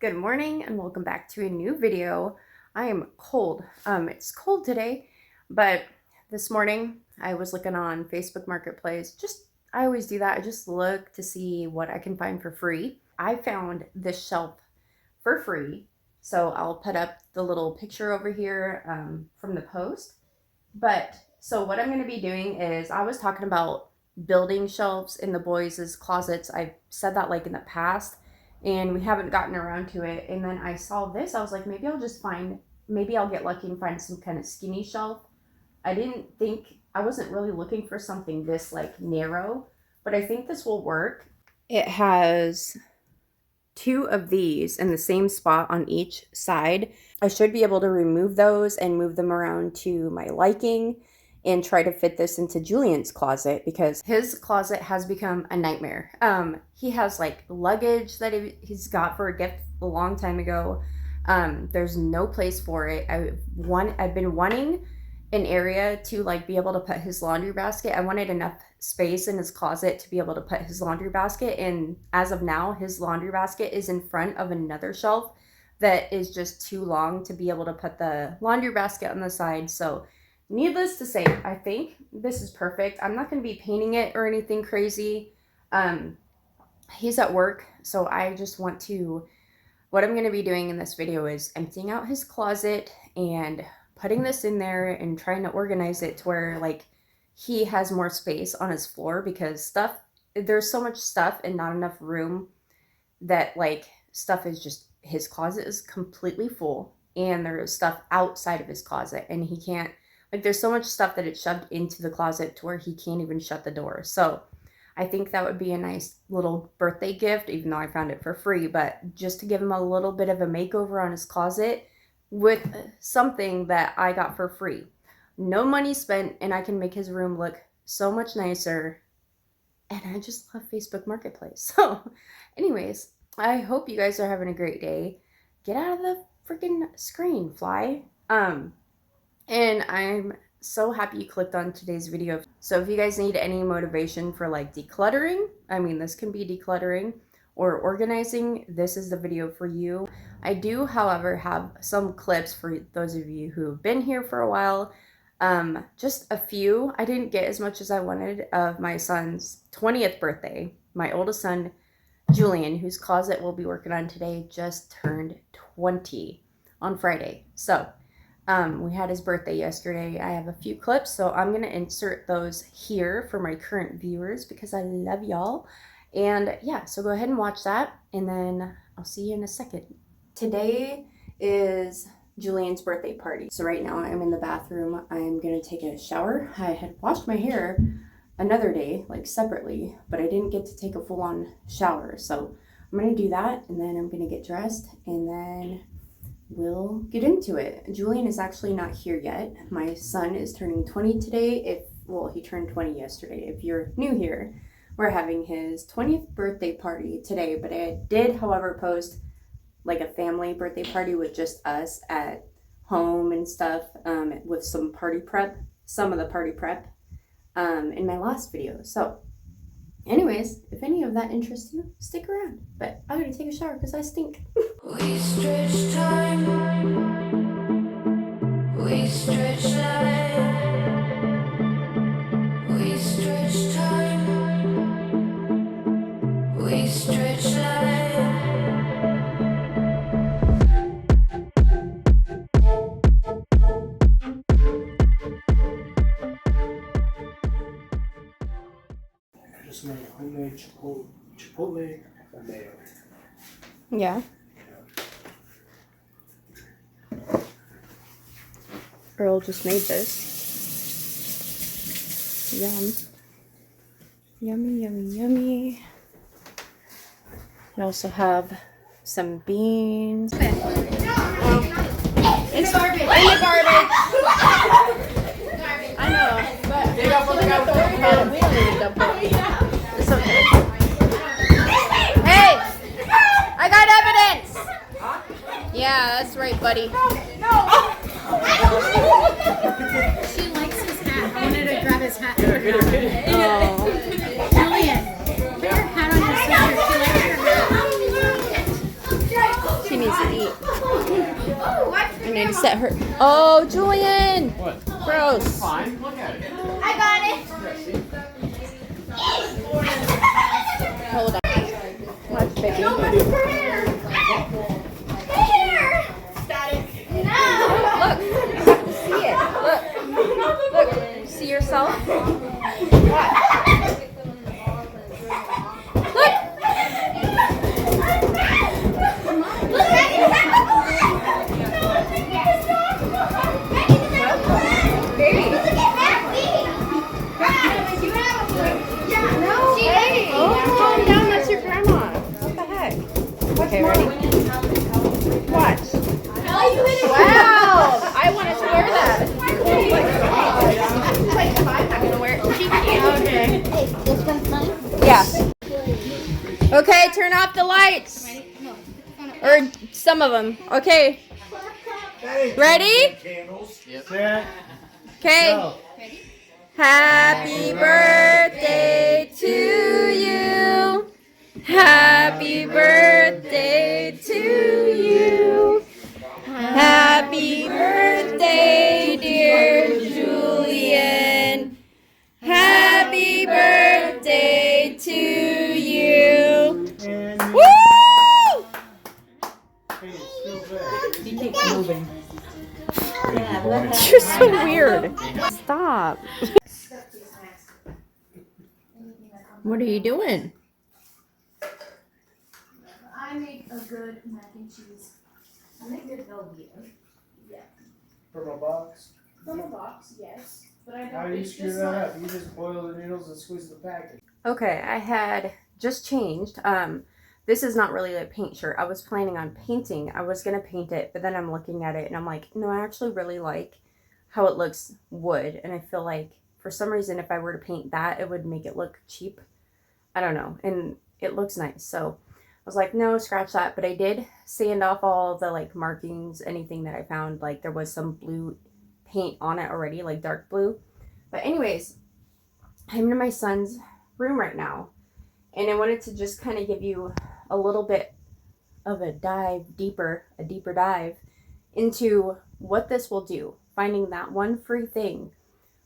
Good morning and welcome back to a new video. I am cold. It's cold today, but this morning I was looking on Facebook Marketplace. I always do that. I just look to see what I can find for free. I found this shelf for free, so I'll put up the little picture over here from the post. So what I'm going to be doing is, I was talking about building shelves in the boys' closets. I've said that like in the past, and we haven't gotten around to it. And then I saw this. I was like, maybe I'll get lucky and find some kind of skinny shelf. I wasn't really looking for something this like narrow, but I think this will work. It has two of these in the same spot on each side. I should be able to remove those and move them around to my liking and try to fit this into Julian's closet, because his closet has become a nightmare. He has like luggage that he's got for a gift a long time ago. There's no place for it. I've been wanting an area to like be able to put his laundry basket. I wanted enough space in his closet to be able to put his laundry basket, and as of now, his laundry basket is in front of another shelf that is just too long to be able to put the laundry basket on the side. So needless to say, I think this is perfect. I'm not going to be painting it or anything crazy. He's at work, so what I'm going to be doing in this video is emptying out his closet and putting this in there and trying to organize it to where like he has more space on his floor, because there's so much stuff and not enough room that like stuff is just, his closet is completely full and there's stuff outside of his closet, and he can't, like, there's so much stuff that it's shoved into the closet to where he can't even shut the door. So I think that would be a nice little birthday gift, even though I found it for free, but just to give him a little bit of a makeover on his closet with something that I got for free. No money spent, and I can make his room look so much nicer. And I just love Facebook Marketplace. So anyways, I hope you guys are having a great day. Get out of the freaking screen, fly. And I'm so happy you clicked on today's video. So if you guys need any motivation for like decluttering, this can be decluttering or organizing, this is the video for you. I do, however, have some clips for those of you who've been here for a while. Just a few. I didn't get as much as I wanted of my son's 20th birthday. My oldest son, Julian, whose closet we'll be working on today, just turned 20 on Friday. So we had his birthday yesterday. I have a few clips, so I'm going to insert those here for my current viewers because I love y'all. And yeah, so go ahead and watch that, and then I'll see you in a second. Today is Julian's birthday party. So right now I'm in the bathroom. I'm going to take a shower. I had washed my hair another day, like separately, but I didn't get to take a full-on shower. So I'm going to do that, and then I'm going to get dressed, and then we'll get into it. Julian is actually not here yet. My son is turning 20 today. He turned 20 yesterday. If you're new here, we're having his 20th birthday party today, but I did, however, post like a family birthday party with just us at home and stuff, with some of the party prep, in my last video. So anyways, if any of that interests you, stick around. But I'm gonna take a shower because I stink. We stretch time, we stretch life, we stretch time, we stretch life. I just made homemade chipotle mayo. Yeah. Earl just made this. Yum. Yummy, yummy, yummy. We also have some beans. It's garbage. In the garbage. I know, but we don't need to dump it. It's okay. Hey! I got evidence! Yeah, that's right, buddy. No. She likes his hat. I wanted to grab his hat. Oh. Julian, put your hat on your sister. She likes your hat. She needs to eat. I need to set her. Oh, Julian! What? Gross. Fine. Look at it. I got it. Hold on. Watch, baby. No, but it's her hair. Hair. Static. No. Look, you have to see it. Look. Look. See yourself? Watch. Look. Baby. Oh, calm down. That's your grandma. What the heck? Okay, ready? Watch. Wow. I wanted to wear that. I'm not gonna wear it. She can't. Okay. Yeah. Okay, turn off the lights. Or some of them. Okay. Ready? Set. Okay. Go. Happy birthday to you. Happy birthday to you. Happy birthday, dear Julian. Happy birthday to you. And Woo! hey, it's still there. You're so weird. Stop. What are you doing? I make a good mac and cheese. I make good Velveeta. Yeah. From a box. From a box, yes. But I don't. How do you it's screw just that not- up? You just boil the noodles and squeeze the packet. Okay, I had just changed. This is not really a paint shirt. I was planning on painting. I was gonna paint it, but then I'm looking at it and I'm like, no, I actually really like how it looks wood, and I feel like for some reason if I were to paint that, it would make it look cheap. I don't know, and it looks nice. So I was like, no, scratch that. But I did sand off all the like markings, anything that I found. Like there was some blue paint on it already, like dark blue. But anyways, I'm in my son's room right now, and I wanted to just kind of give you a little bit of a deeper dive into what this will do. Finding that one free thing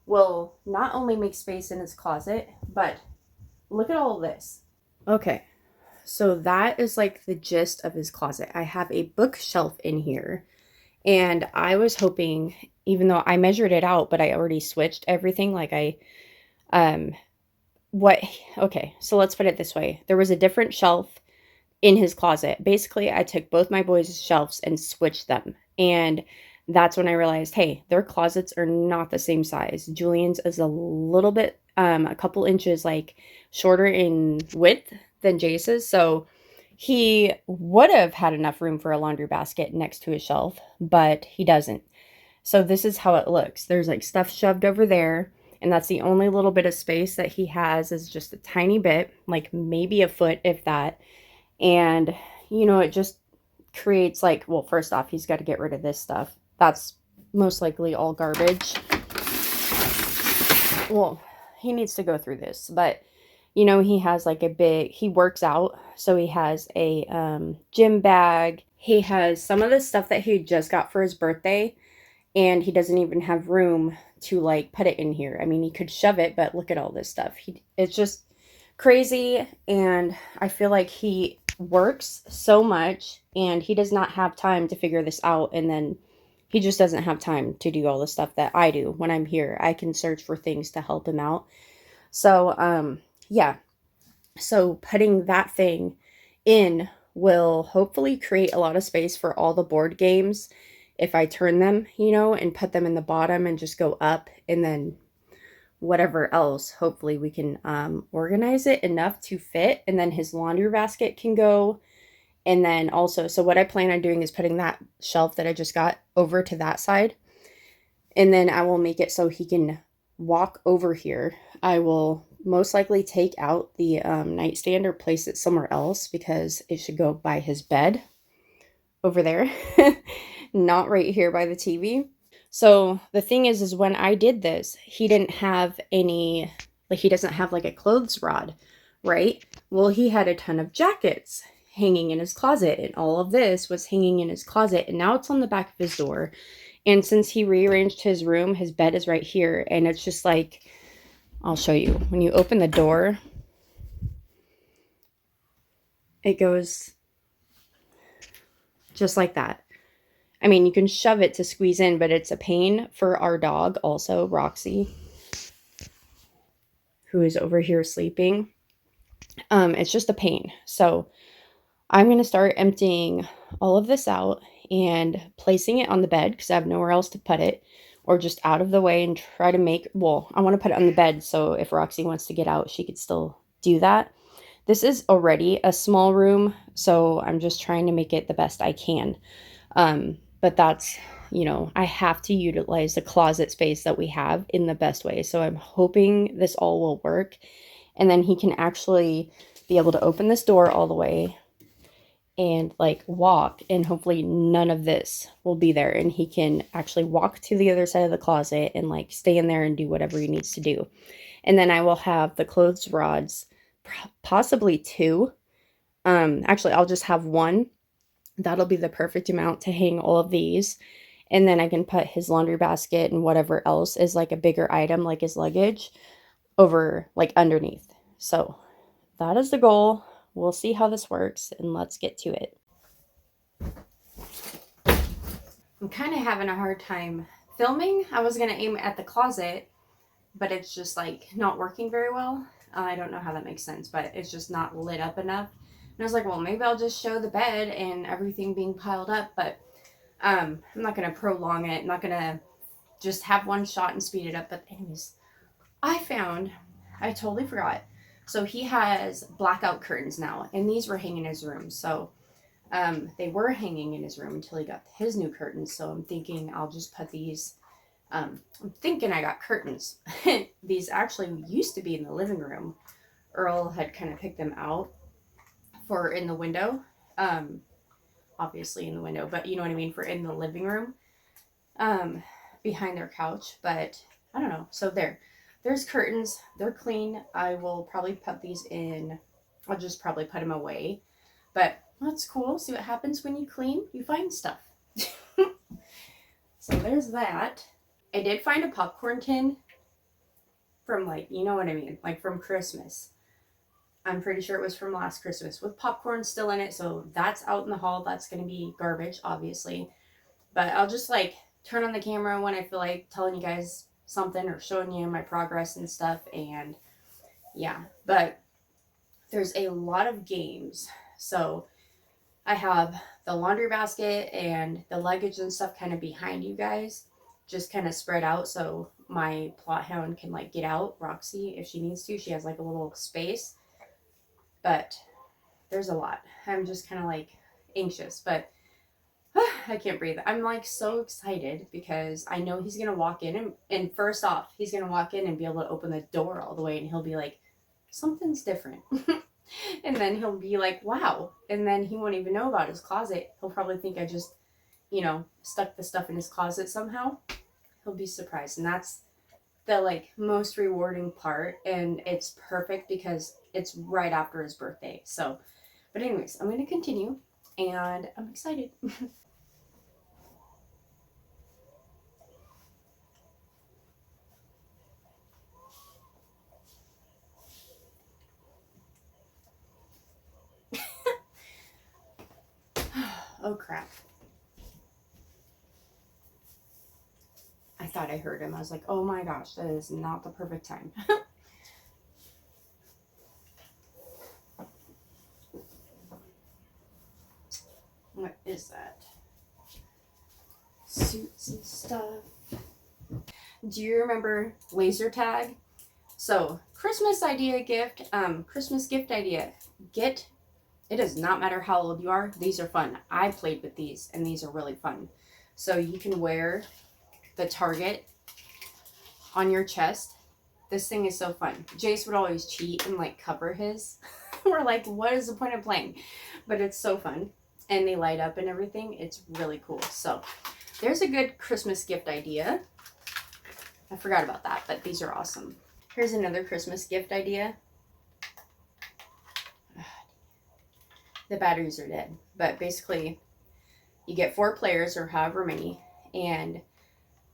will not only make space in his closet, but look at all of this. Okay, so that is like the gist of his closet. I have a bookshelf in here, and I was hoping, even though I measured it out, but I already switched everything. Like okay, so let's put it this way. There was a different shelf in his closet. Basically, I took both my boys' shelves and switched them. And that's when I realized, hey, their closets are not the same size. Julian's is a little bit, a couple inches like shorter in width than Jace's. So he would have had enough room for a laundry basket next to his shelf, but he doesn't. So this is how it looks. There's like stuff shoved over there. And that's the only little bit of space that he has, is just a tiny bit, like maybe a foot, if that. And, you know, it just creates like, well, first off, he's got to get rid of this stuff. That's most likely all garbage. Well, he needs to go through this, but you know, he has like he works out. So he has a gym bag. He has some of the stuff that he just got for his birthday, and he doesn't even have room to like put it in here. I mean, he could shove it, but look at all this stuff. It's just crazy. And I feel like he works so much and he does not have time to figure this out. And then he just doesn't have time to do all the stuff that I do when I'm here. I can search for things to help him out. So, yeah. So putting that thing in will hopefully create a lot of space for all the board games. If I turn them, you know, and put them in the bottom and just go up, and then whatever else, hopefully we can organize it enough to fit, and then his laundry basket can go. And then also, so what I plan on doing is putting that shelf that I just got over to that side, and then I will make it so he can walk over here. I will most likely take out the nightstand or place it somewhere else, because it should go by his bed over there. Not right here by the TV. So the thing is when I did this, he didn't have any, like he doesn't have like a clothes rod, right? Well, he had a ton of jackets. hanging in his closet, and all of this was hanging in his closet, and now it's on the back of his door. And since he rearranged his room, his bed is right here, and it's just like, I'll show you. When you open the door, it goes just like that. I mean, you can shove it to squeeze in, but it's a pain for our dog also, Roxy, who is over here sleeping. It's just a pain. So I'm going to start emptying all of this out and placing it on the bed because I have nowhere else to put it, or just out of the way and try to make, well, I want to put it on the bed so if Roxy wants to get out, she could still do that. This is already a small room, so I'm just trying to make it the best I can. But that's, you know, I have to utilize the closet space that we have in the best way. So I'm hoping this all will work. And then he can actually be able to open this door all the way and like walk, and hopefully none of this will be there. And he can actually walk to the other side of the closet and like stay in there and do whatever he needs to do. And then I will have the clothes rods, possibly 2. Actually, I'll just have 1. That'll be the perfect amount to hang all of these. And then I can put his laundry basket and whatever else is like a bigger item, like his luggage, over like underneath. So that is the goal. We'll see how this works, and let's get to it. I'm kind of having a hard time filming. I was going to aim at the closet, but it's just like not working very well. I don't know how that makes sense, but it's just not lit up enough. And I was like, well, maybe I'll just show the bed and everything being piled up, but I'm not going to prolong it. I'm not going to just have one shot and speed it up. But anyways, I totally forgot. So he has blackout curtains now, and these were hanging in his room. So they were hanging in his room until he got his new curtains. So I'm thinking I'll just put these, I'm thinking I got curtains. These actually used to be in the living room. Earl had kind of picked them out for in the window, obviously in the window, but you know what I mean, for in the living room, behind their couch. But I don't know. So there's curtains. They're clean. I will probably put these in. I'll just probably put them away. But that's cool. See what happens when you clean. You find stuff. So there's that. I did find a popcorn tin from like, you know what I mean, like from Christmas. I'm pretty sure it was from last Christmas with popcorn still in it. So that's out in the hall. That's going to be garbage, obviously. But I'll just like turn on the camera when I feel like telling you guys something or showing you my progress and stuff. And yeah, but there's a lot of games. So I have the laundry basket and the luggage and stuff kind of behind you guys, just kind of spread out so my plot hound can like get out. Roxy, if she needs to, she has like a little space. But there's a lot. I'm just kind of like anxious, but I can't breathe. I'm like so excited because I know he's going to walk in and first off, he's going to walk in and be able to open the door all the way, and he'll be like, something's different. And then he'll be like, wow. And then he won't even know about his closet. He'll probably think I just, you know, stuck the stuff in his closet somehow. He'll be surprised. And that's the like most rewarding part. And it's perfect because it's right after his birthday. So, but anyways, I'm going to continue and I'm excited. Oh crap. I thought I heard him. I was like, oh my gosh, that is not the perfect time. What is that? Suits and stuff. Do you remember laser tag? So Christmas idea gift, Christmas gift idea. It does not matter how old you are. These are fun. I played with these and these are really fun. So you can wear the target on your chest. This thing is so fun. Jace would always cheat and like cover his. We're like, what is the point of playing? But it's so fun. And they light up and everything. It's really cool. So there's a good Christmas gift idea. I forgot about that, but these are awesome. Here's another Christmas gift idea. the batteries are dead. But basically, you get 4 players or however many, and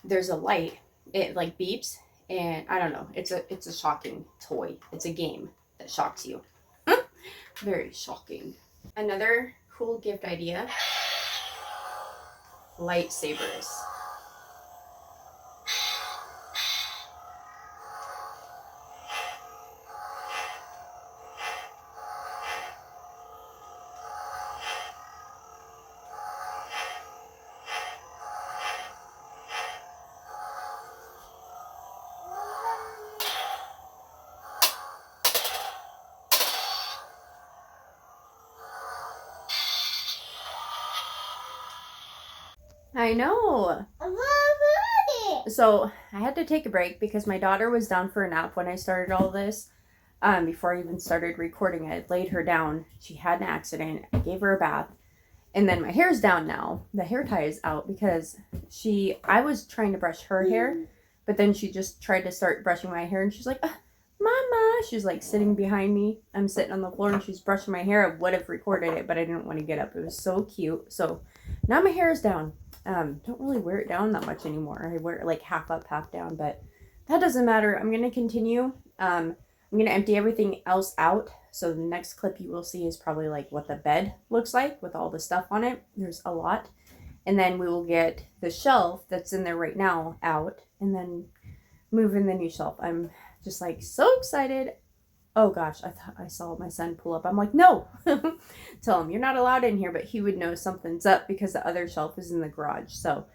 there's a light. It like beeps, and I don't know. It's a shocking toy. It's a game that shocks you. Very shocking. Another cool gift idea. Lightsabers. I know. So I had to take a break because my daughter was down for a nap when I started all this. Before I even started recording, I laid her down. She had an accident. I gave her a bath. And then my hair's down now. The hair tie is out because I was trying to brush her hair, but then she just tried to start brushing my hair, and she's like, Mama. She's like sitting behind me. I'm sitting on the floor and she's brushing my hair. I would have recorded it, but I didn't want to get up. It was so cute. So now my hair is down. Don't really wear it down that much anymore. I wear it like half up, half down, but that doesn't matter. I'm going to continue. I'm going to empty everything else out. So the next clip you will see is probably like what the bed looks like with all the stuff on it. There's a lot. And then we will get the shelf that's in there right now out and then move in the new shelf. I'm just like so excited. Oh gosh, I thought I saw my son pull up. I'm like, no, tell him you're not allowed in here, but he would know something's up because the other shelf is in the garage. So,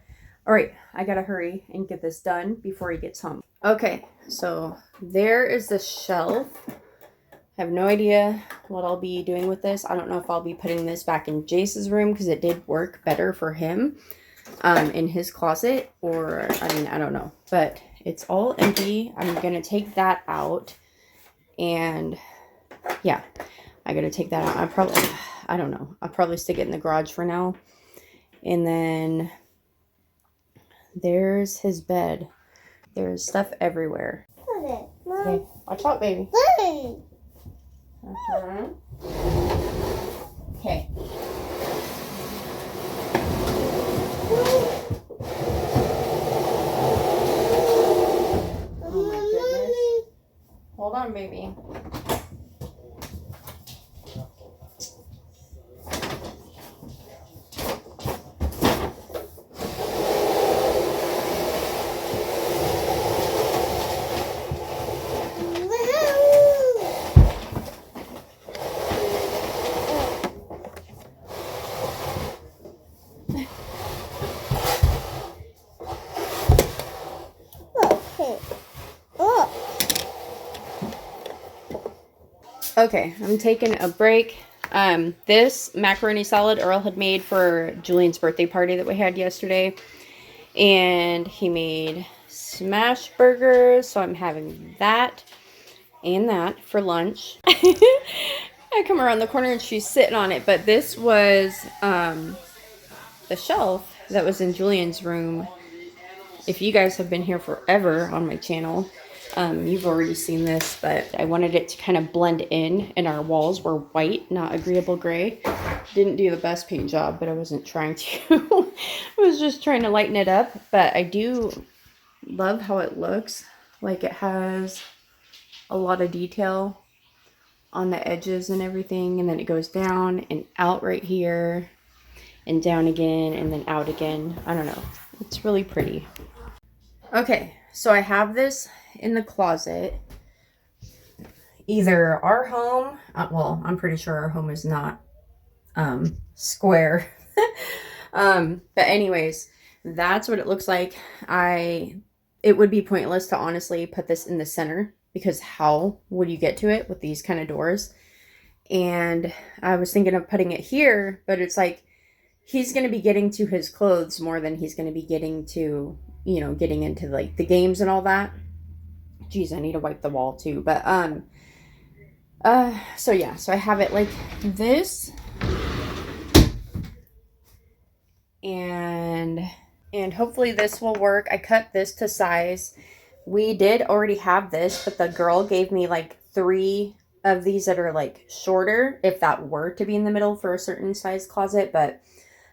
all right, I gotta hurry and get this done before he gets home. Okay, so there is the shelf. I have no idea what I'll be doing with this. I don't know if I'll be putting this back in Jace's room because it did work better for him in his closet, or I mean, I don't know, but it's all empty. I'm gonna take that out. And yeah, I gotta take that out. I don't know. I'll probably stick it in the garage for now. And then there's his bed. There's stuff everywhere. Okay, watch out, baby. Okay. Oh my goodness. Hold on, baby. Okay, I'm taking a break. This macaroni salad Earl had made for Julian's birthday party that we had yesterday. And he made smash burgers, so I'm having that and that for lunch. I come around the corner and she's sitting on it, but this was the shelf that was in Julian's room. If you guys have been here forever on my channel, you've already seen this, but I wanted it to kind of blend in, and our walls were white, not agreeable gray. Didn't do the best paint job, but I wasn't trying to. I was just trying to lighten it up, but I do love how it looks. Like it has a lot of detail on the edges and everything, and then it goes down and out right here, and down again, and then out again. I don't know. It's really pretty. Okay, so I have this in the closet. Either our home, well, I'm pretty sure our home is not square. But anyways, that's what it looks like. It would be pointless to honestly put this in the center, because how would you get to it with these kind of doors? And I was thinking of putting it here, but it's like he's going to be getting to his clothes more than he's going to be getting to, you know, getting into like the games and all that. Geez, I need to wipe the wall too. But so yeah, so I have it like this, and hopefully this will work. I cut this to size. We did already have this, but the girl gave me like 3 of these that are like shorter if that were to be in the middle for a certain size closet, but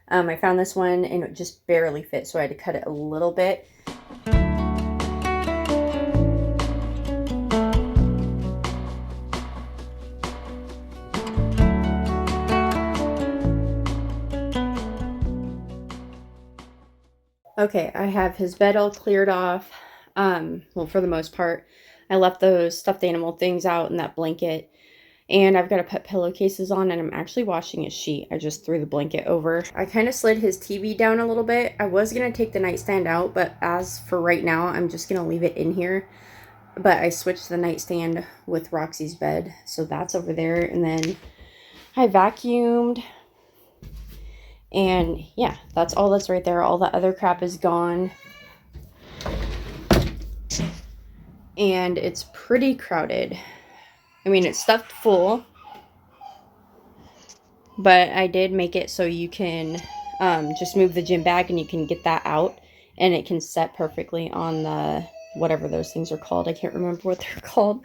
I found this one and it just barely fit, so I had to cut it a little bit. Okay, I have his bed all cleared off. Well, for the most part. I left those stuffed animal things out in that blanket. And I've got to put pillowcases on, and I'm actually washing his sheet. I just threw the blanket over. I kind of slid his TV down a little bit. I was going to take the nightstand out, but as for right now, I'm just going to leave it in here. But I switched the nightstand with Roxy's bed, so that's over there. And then I vacuumed. And yeah, that's all that's right there. All the other crap is gone. And it's pretty crowded. I mean, it's stuffed full, but I did make it so you can just move the gym bag and you can get that out, and it can set perfectly on the, whatever those things are called. I can't remember what they're called.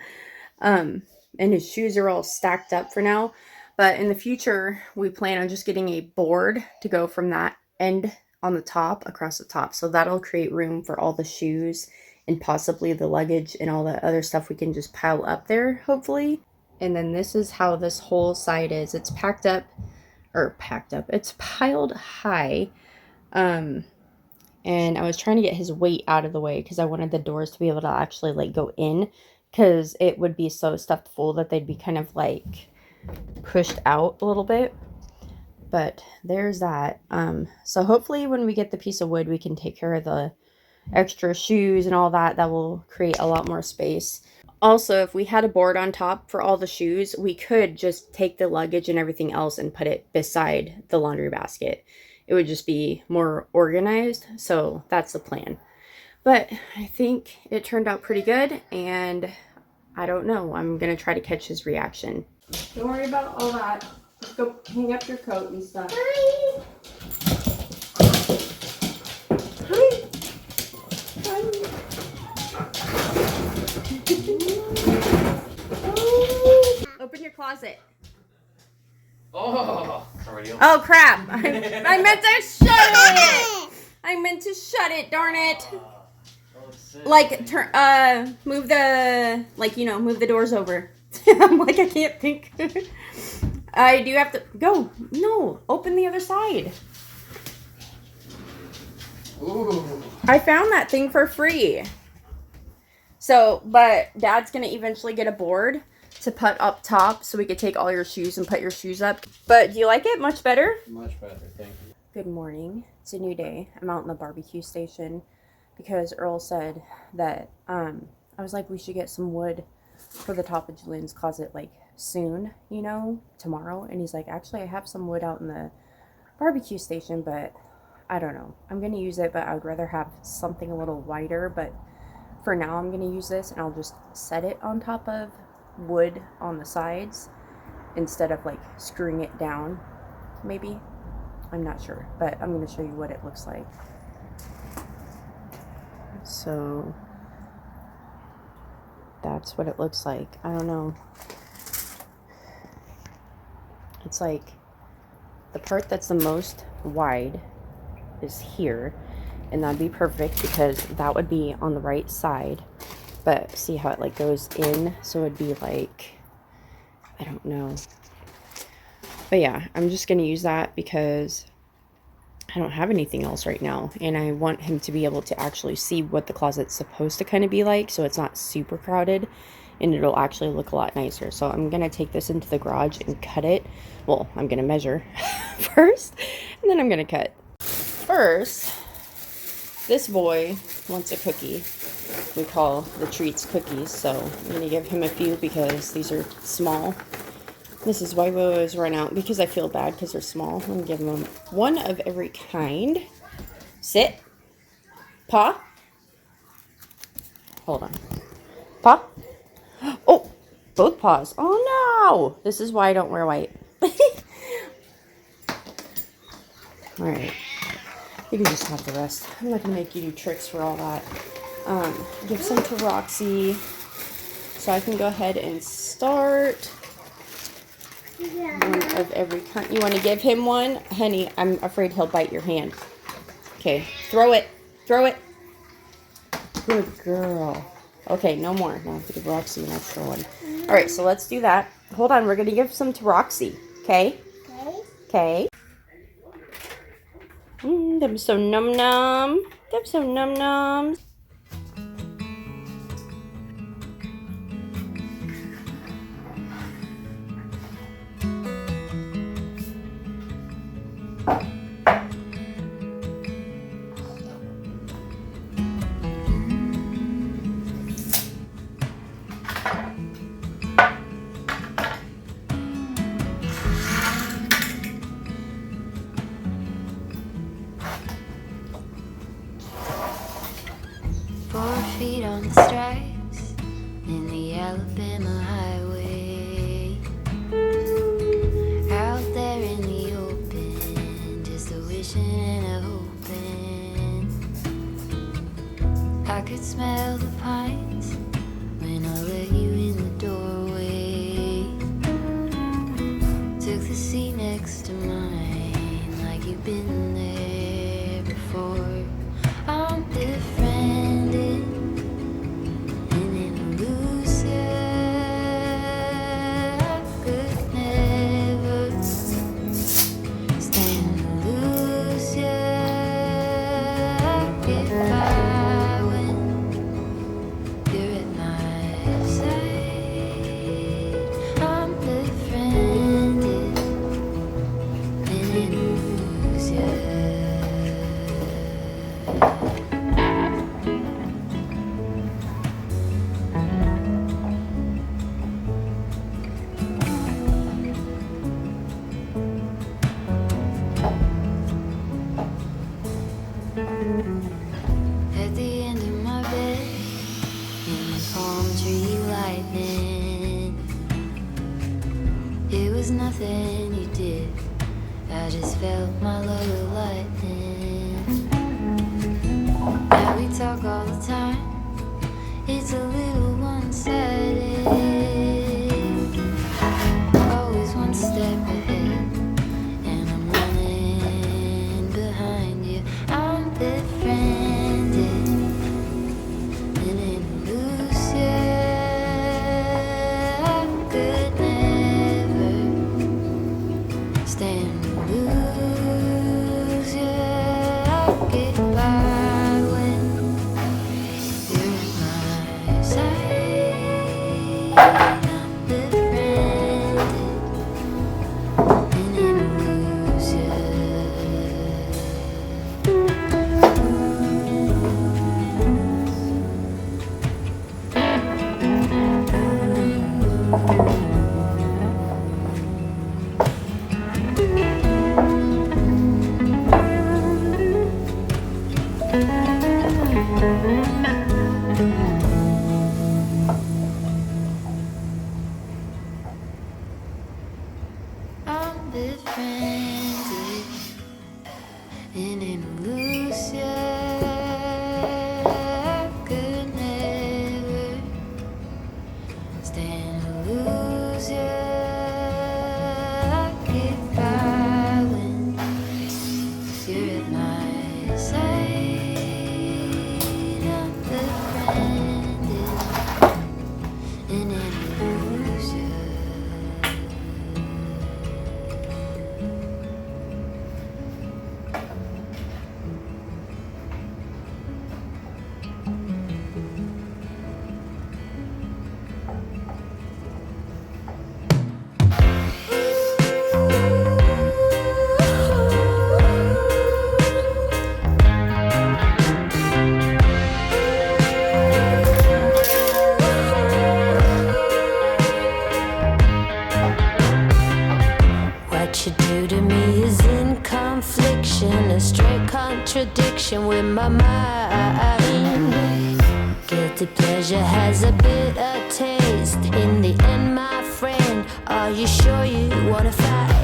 And his shoes are all stacked up for now, but in the future, we plan on just getting a board to go from that end on the top across the top. So that'll create room for all the shoes and possibly the luggage and all the other stuff we can just pile up there, hopefully. And then this is how this whole side is. It's it's piled high. And I was trying to get his weight out of the way because I wanted the doors to be able to actually like go in, because it would be so stuffed full that they'd be kind of like pushed out a little bit. But there's that. So hopefully when we get the piece of wood, we can take care of the extra shoes and all that. That will create a lot more space. Also, if we had a board on top for all the shoes, we could just take the luggage and everything else and put it beside the laundry basket. It would just be more organized. So that's the plan. But I think it turned out pretty good, and I don't know. I'm going to try to catch his reaction. Don't worry about all that. Just go hang up your coat and stuff. Hi. Hi. Open your closet. Oh, oh crap! I meant to shut it. I meant to shut it. Darn it! Like turn, move the, like, you know, move the doors over. I'm like, I can't think. I do have to go. No, open the other side. Ooh. I found that thing for free. So, but Dad's gonna eventually get a board to put up top so we could take all your shoes and put your shoes up. But do you like it? Much better? Much better, thank you. Good morning. It's a new day. I'm out in the barbecue station because Earl said that I was like, we should get some wood for the top of Julian's closet like soon, you know, tomorrow. And he's like, actually, I have some wood out in the barbecue station, but I don't know. I'm going to use it, but I would rather have something a little wider. But for now, I'm going to use this, and I'll just set it on top of wood on the sides instead of like screwing it down, maybe. I'm not sure, but I'm going to show you what it looks like. So that's what it looks like. I don't know. It's like the part that's the most wide is here, and that'd be perfect because that would be on the right side. But see how it like goes in, so it'd be like, I don't know. But yeah, I'm just gonna use that because I don't have anything else right now, and I want him to be able to actually see what the closet's supposed to kind of be like, so it's not super crowded and it'll actually look a lot nicer. So I'm gonna take this into the garage and cut it. Well, I'm gonna measure first, and then I'm gonna cut. First, this boy wants a cookie. We call the treats cookies, so I'm gonna give him a few because these are small. This is why we always run out, because I feel bad because they're small. I'm gonna give him one of every kind. Sit. Paw. Hold on. Paw. Oh, both paws. Oh no! This is why I don't wear white. Alright. You can just have the rest. I'm not gonna make you do tricks for all that. Give some to Roxy. So I can go ahead and start one of every kind. You want to give him one? Honey, I'm afraid he'll bite your hand. Okay, throw it. Throw it. Good girl. Okay, no more. Now I have to give Roxy an extra one. All right, so let's do that. Hold on, we're going to give some to Roxy. Okay? Okay. Them so num num. Them so num nums. Feet on the stripes in the Alabama highway, out there in the open, just a wishing and a hoping. I could smell the pines when I let you in the doorway. Took the seat next to mine like you've been there before. I'm befriended. At the end of my bed, in the palm tree lightning, it was nothing you did, I just felt my love lightning. Now we talk all the time, it's a little one-sided, always one step ahead, and I'm running behind you. I'm befriended in an illusion. I could never stand to lose you. I get by when you're at my side. I'm befriended in an illusion. I'm befriended in an illusion. I could never stand to lose you. I get by when you're at my side. I'm befriended in an illusion. What you do to me is in confliction, a straight contradiction with my mind. Guilty pleasure has a bitter taste. In the end, my friend, are you sure you wanna fight?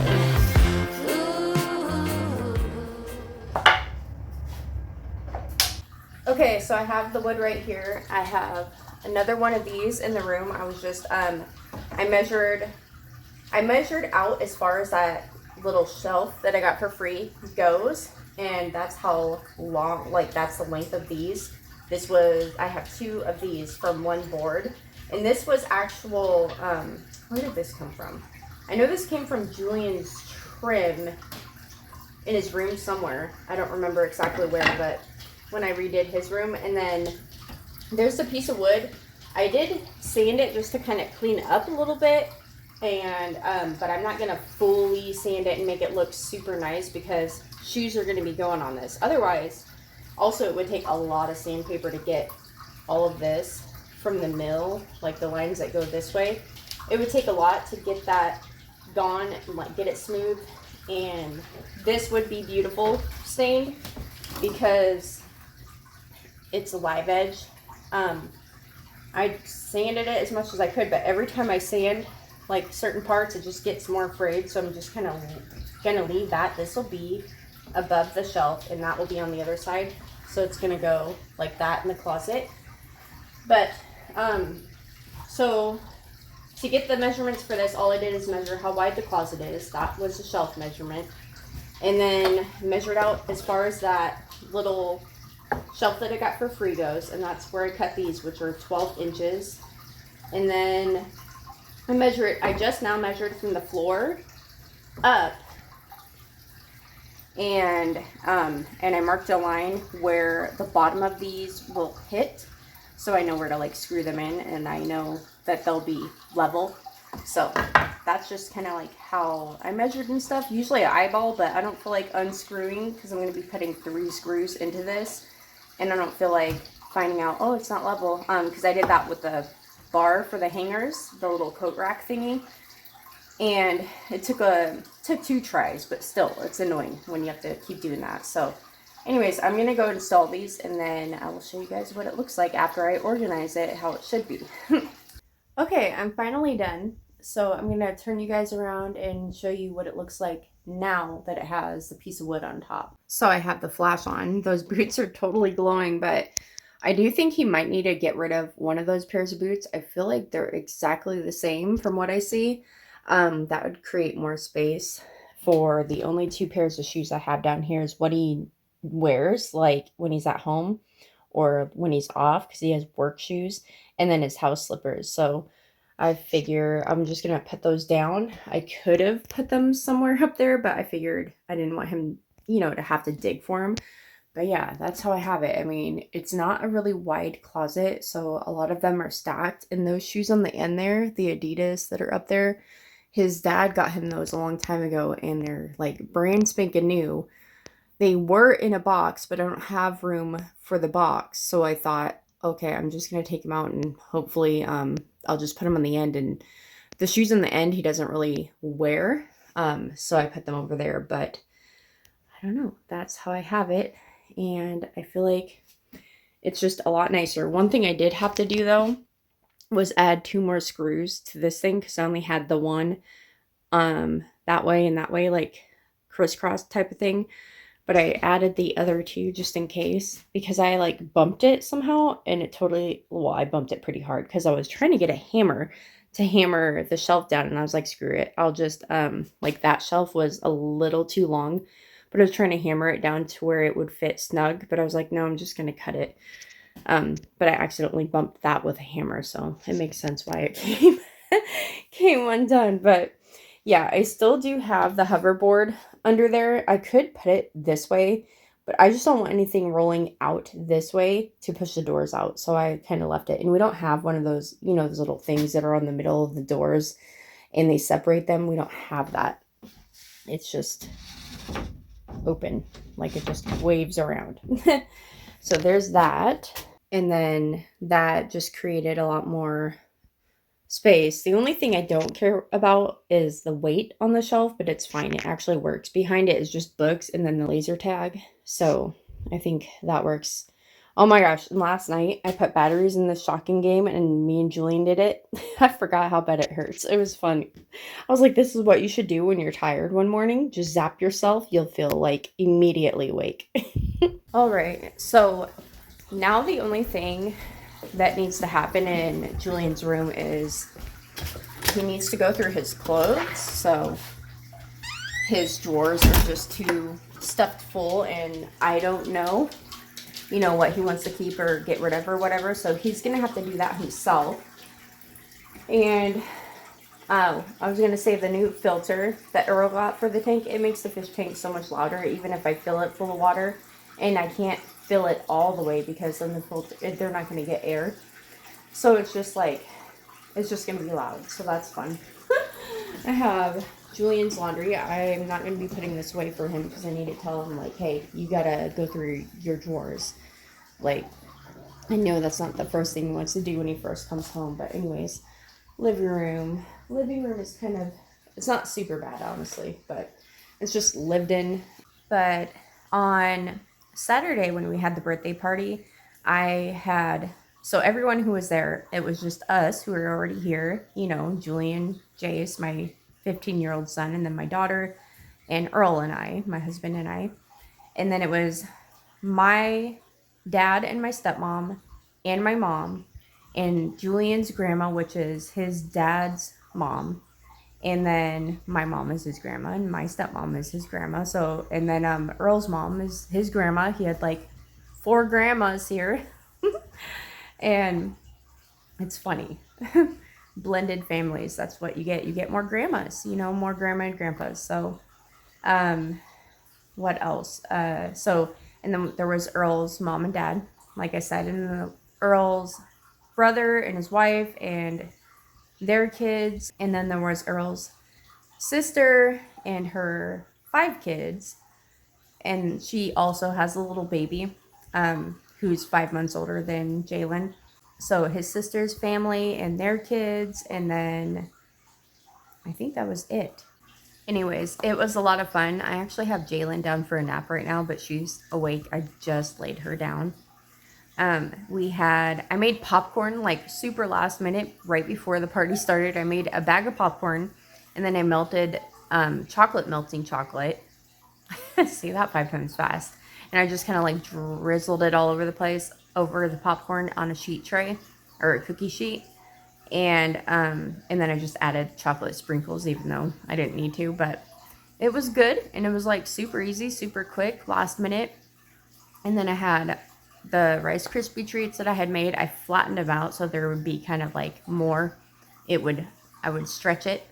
Okay, so I have the wood right here. I have another one of these in the room. I was just, I measured out as far as that little shelf that I got for free goes. And that's how long, like that's the length of these. This was, I have 2 of these from one board. And this was actual, where did this come from? I know this came from Julian's trim in his room somewhere. I don't remember exactly where, but when I redid his room. And then there's a piece of wood. I did sand it just to kind of clean up a little bit. And, but I'm not going to fully sand it and make it look super nice because shoes are going to be going on this. Otherwise, also it would take a lot of sandpaper to get all of this from the mill, like the lines that go this way. It would take a lot to get that gone and like get it smooth. And this would be beautiful stained because it's a live edge. I sanded it as much as I could, but every time I sand like certain parts, it just gets more frayed. So I'm just kind of gonna leave that. This will be above the shelf and that will be on the other side. So it's gonna go like that in the closet. But so to get the measurements for this, all I did is measure how wide the closet is. That was the shelf measurement. And then measured out as far as that little shelf that I got for free goes. And that's where I cut these, which are 12 inches. And then I just now measured from the floor up. And I marked a line where the bottom of these will hit. So I know where to like screw them in and I know that they'll be level. So that's just kind of like how I measured and stuff. Usually I eyeball, but I don't feel like unscrewing because I'm going to be putting 3 screws into this. And I don't feel like finding out, oh, it's not level. Because I did that with the bar for the hangers, the little coat rack thingy. And it took 2 tries, but still, it's annoying when you have to keep doing that. So anyways, I'm going to go install these and then I will show you guys what it looks like after I organize it, how it should be. Okay, I'm finally done. So I'm going to turn you guys around and show you what it looks like now that it has the piece of wood on top. So I have the flash on. Those boots are totally glowing, but I do think he might need to get rid of one of those pairs of boots. I feel like they're exactly the same from what I see. That would create more space for the only 2 pairs of shoes I have down here is what he wears, like when he's at home or when he's off because he has work shoes, and then his house slippers. So I figure I'm just going to put those down. I could have put them somewhere up there, but I figured I didn't want him, you know, to have to dig for them. But yeah, that's how I have it. I mean, it's not a really wide closet, so a lot of them are stacked. And those shoes on the end there, the Adidas that are up there, his dad got him those a long time ago, and they're like brand spanking new. They were in a box, but I don't have room for the box. So I thought, okay, I'm just going to take them out and hopefully I'll just put them on the end. And the shoes on the end he doesn't really wear. So I put them over there. But I don't know. That's how I have it. And I feel like it's just a lot nicer. One thing I did have to do, though, was add 2 more screws to this thing because I only had the one that way and that way, like crisscross type of thing. But I added the other 2 just in case because I like bumped it somehow and it totally, well, I bumped it pretty hard because I was trying to get a hammer to hammer the shelf down and I was like, screw it. I'll just, like that shelf was a little too long, but I was trying to hammer it down to where it would fit snug. But I was like, no, I'm just going to cut it. But I accidentally bumped that with a hammer. So it makes sense why it came undone. But yeah, I still do have the hoverboard under there. I could put it this way, but I just don't want anything rolling out this way to push the doors out. So I kind of left it. And we don't have one of those, you know, those little things that are on the middle of the doors and they separate them. We don't have that. It's just open, like it just waves around. So there's that. And then that just created a lot more space. The only thing I don't care about is the weight on the shelf, but it's fine. It actually works. Behind it is just books and then the laser tag. So I think that works. Oh my gosh. Last night I put batteries in the shocking game and me and Julian did it. I forgot how bad it hurts. It was fun. I was like, this is what you should do when you're tired one morning. Just zap yourself. You'll feel like immediately awake. All right. So now the only thing that needs to happen in Julian's room is he needs to go through his clothes. So his drawers are just too stuffed full, and I don't know, you know, what he wants to keep or get rid of or whatever. So he's gonna have to do that himself. And I was gonna say the new filter that Earl got for the tank, it makes the fish tank so much louder, even if I fill it full of water. And I can't fill it all the way because then the filter, they're not gonna get air. So it's just like, it's just gonna be loud. So that's fun. I have Julian's laundry. I'm not gonna be putting this away for him because I need to tell him, like, hey, you gotta go through your drawers. Like, I know that's not the first thing he wants to do when he first comes home, but anyways, living room is kind of, it's not super bad, honestly, but it's just lived in. But on Saturday when we had the birthday party, so everyone who was there, it was just us who were already here, you know, Julian, Jace, my 15-year-old son, and then my daughter, and Earl and I, my husband and I. And then it was my dad and my stepmom and my mom and Julian's grandma, which is his dad's mom. And then my mom is his grandma and my stepmom is his grandma. So, and then Earl's mom is his grandma. He had like 4 grandmas here. And it's funny. Blended families, that's what you get. You get more grandmas, you know, more grandma and grandpas. So, what else? And then there was Earl's mom and dad, like I said, and then Earl's brother and his wife and their kids. And then there was Earl's sister and her 5 kids. And she also has a little baby, who's 5 months older than Jalen. So his sister's family and their kids, and then I think that was it. Anyways, it was a lot of fun. I actually have Jalen down for a nap right now, but she's awake. I just laid her down. I made popcorn like super last minute right before the party started. I made a bag of popcorn, and then I melted melting chocolate. Say that 5 times fast. And I just kind of like drizzled it all over the place, over the popcorn on a sheet tray or a cookie sheet. And then I just added chocolate sprinkles, even though I didn't need to, but it was good. And it was like super easy, super quick, last minute. And then I had the Rice Krispie treats that I had made. I flattened them out so there would be kind of like more. I would stretch it.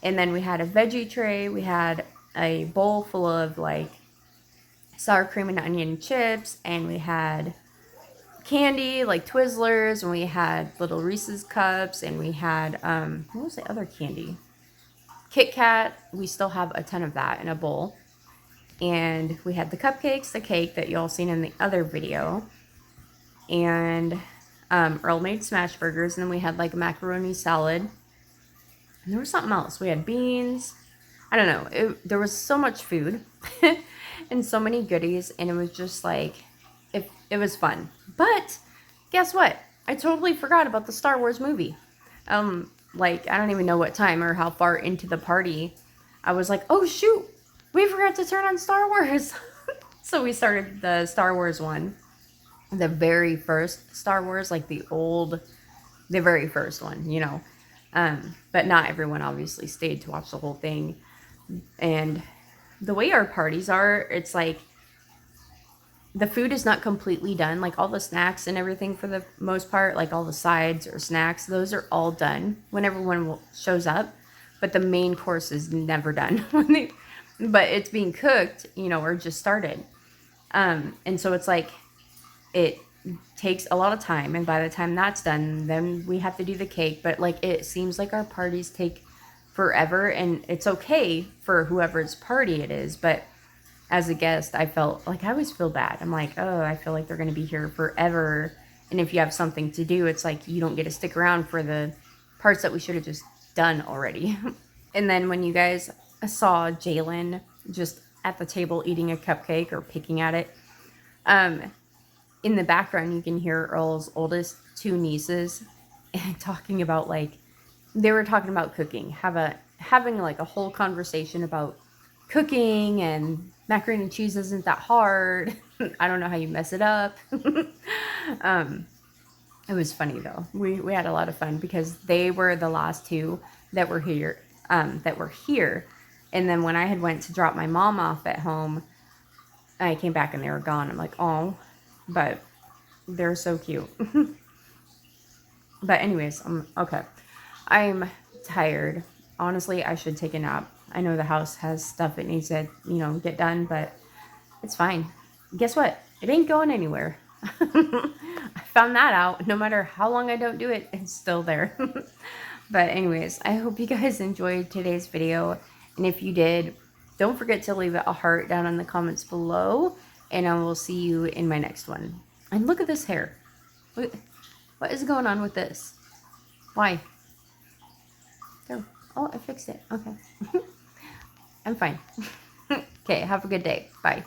And then we had a veggie tray. We had a bowl full of like sour cream and onion chips, and we had candy like Twizzlers, and we had little Reese's cups, and we had what was the other candy? Kit Kat. We still have a ton of that in a bowl. And we had the cupcakes, the cake that y'all seen in the other video, and Earl made smash burgers, and then we had like a macaroni salad, and there was something else. We had beans. I don't know. There was so much food and so many goodies, and it was just like, it was fun. But guess what? I totally forgot about the Star Wars movie. Like, I don't even know what time or how far into the party I was like, oh shoot, we forgot to turn on Star Wars. So we started the Star Wars one, the very first Star Wars, like the very first one, you know. But not everyone obviously stayed to watch the whole thing. And the way our parties are, it's like the food is not completely done. Like all the snacks and everything, for the most part, like all the sides or snacks, those are all done when everyone shows up. But the main course is never done but it's being cooked, you know, or just started. And so it's like, it takes a lot of time. And by the time that's done, then we have to do the cake. But like, it seems like our parties take forever, and it's okay for whoever's party it is. But as a guest, I felt like, I always feel bad. I'm like, oh, I feel like they're going to be here forever. And if you have something to do, it's like, you don't get to stick around for the parts that we should have just done already. And then when you guys saw Jalen just at the table eating a cupcake or picking at it, in the background, you can hear Earl's oldest 2 nieces talking about, like, they were talking about cooking, having like a whole conversation about cooking, and macaroni and cheese isn't that hard. I don't know how you mess it up. It was funny though. We had a lot of fun because they were the last two that were here. And then when I had went to drop my mom off at home, I came back and they were gone. I'm like, oh, but they're so cute. But anyways, okay. I'm tired. Honestly, I should take a nap. I know the house has stuff it needs to, get done, but it's fine. Guess what? It ain't going anywhere. I found that out. No matter how long I don't do it, it's still there. But anyways, I hope you guys enjoyed today's video. And if you did, don't forget to leave a heart down in the comments below. And I will see you in my next one. And look at this hair. What is going on with this? Why? There. Oh, I fixed it. Okay. I'm fine. Okay, have a good day. Bye.